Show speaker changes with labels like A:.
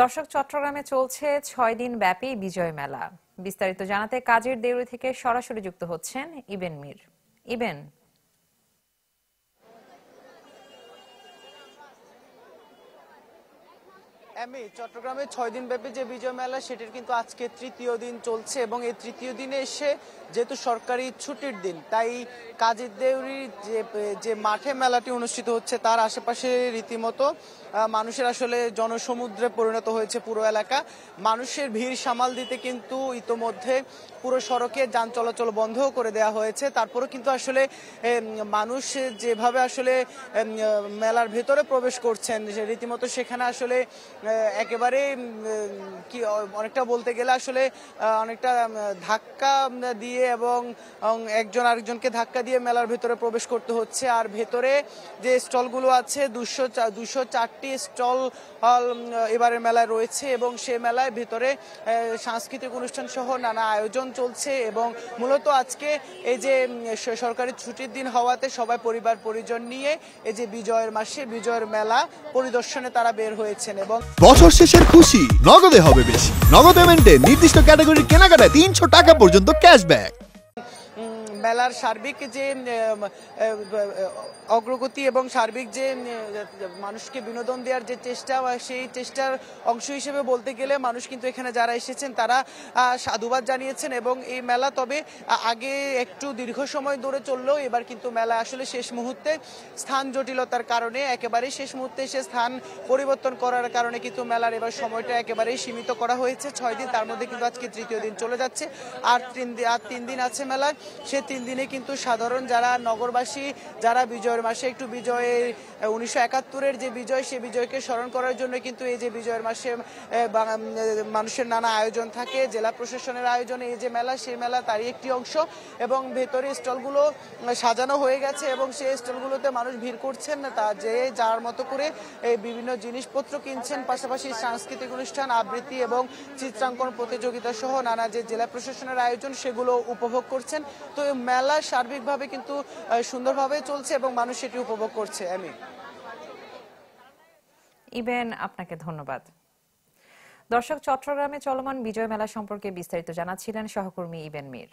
A: দর্শক, চট্টগ্রামে চলছে ৬ দিন ব্যাপী বিজয় মেলা। বিস্তারিত জানাতে কাজের দেউরি থেকে সরাসরি যুক্ত হচ্ছেন ইবেন মীর। ইবেন,
B: চট্টগ্রামে ৬ দিন ব্যাপী যে বিজয় মেলা সেটির কিন্তু আজকে তৃতীয় দিন চলছে এবং এই তৃতীয় দিনে এসে যেহেতু সরকারি ছুটির দিন, তাই কাজের দেউরির যে মাঠে মেলাটি অনুষ্ঠিত হচ্ছে তার আশেপাশে রীতিমতো মানুষের আসলে জনসমুদ্রে পরিণত হয়েছে পুরো এলাকা। মানুষের ভিড় সামাল দিতে কিন্তু ইতোমধ্যে পুরো সড়কে যান চলাচল বন্ধও করে দেওয়া হয়েছে। তারপরেও কিন্তু আসলে মানুষ যেভাবে আসলে মেলার ভেতরে প্রবেশ করছেন, রীতিমতো সেখানে আসলে একেবারে কি অনেকটা বলতে গেলে আসলে অনেকটা ধাক্কা দিয়ে এবং একজন আরেকজনকে ধাক্কা দিয়ে মেলার ভেতরে প্রবেশ করতে হচ্ছে। আর ভেতরে যে স্টলগুলো আছে 204টি স্টল এবারের মেলায় রয়েছে এবং সে মেলায় ভেতরে সাংস্কৃতিক অনুষ্ঠান সহ নানা আয়োজন চলছে এবং মূলত আজকে এই যে সরকারি ছুটির দিন হওয়াতে সবাই পরিবার পরিজন নিয়ে এই যে বিজয়ের মাসে বিজয়ের মেলা পরিদর্শনে তারা বের হয়েছেন। এবং
C: বছর শেষের খুশি নগদে হবে বেশি। নগদ পেমেন্টে নির্দিষ্ট ক্যাটাগরির কেনাকাটায় 300 টাকা পর্যন্ত ক্যাশব্যাক।
B: মেলার সার্বিক যে অগ্রগতি এবং সার্বিক যে মানুষকে বিনোদন দেওয়ার যে চেষ্টা, সেই চেষ্টার অংশ হিসেবে বলতে গেলে মানুষ কিন্তু এখানে যারা এসেছেন তারা সাধুবাদ জানিয়েছেন। এবং এই মেলা তবে আগে একটু দীর্ঘ সময় ধরে চললেও এবার কিন্তু মেলা আসলে শেষ মুহূর্তে স্থান জটিলতার কারণে একেবারেই শেষ মুহূর্তে এসে স্থান পরিবর্তন করার কারণে কিন্তু মেলার এবার সময়টা একেবারেই সীমিত করা হয়েছে। 6 দিন, তার মধ্যে কিন্তু আজকে তৃতীয় দিন চলে যাচ্ছে। আর 3 দিন আছে মেলার। সে 3 দিনে কিন্তু সাধারণ যারা নগরবাসী, যারা বিজয়ের মাসে একটু বিজয়ের 1971-এর যে বিজয়, সে বিজয়কে স্মরণ করার জন্য কিন্তু এই যে বিজয়ের মাসে মানুষের নানা আয়োজন থাকে। জেলা প্রশাসনের আয়োজনে এই যে মেলা, সেই মেলা তারই একটি অংশ। এবং ভেতরে স্টলগুলো সাজানো হয়ে গেছে এবং সেই স্টলগুলোতে মানুষ ভিড় করছেন, তা যে যার মতো করে এই বিভিন্ন জিনিসপত্র কিনছেন, পাশাপাশি সাংস্কৃতিক অনুষ্ঠান, আবৃত্তি এবং চিত্রাঙ্কন প্রতিযোগিতা সহ নানা যে জেলা প্রশাসনের আয়োজন সেগুলো উপভোগ করছেন। তো মেলা সার্বিকভাবে কিন্তু সুন্দরভাবে চলছে এবং মানুষ সেটি উপভোগ করছে।
A: ইবেন, আপনাকে ধন্যবাদ। দর্শক, চট্টগ্রামে চলমান বিজয় মেলা সম্পর্কে বিস্তারিত জানাচ্ছিলেন সহকর্মী ইবেন মীর।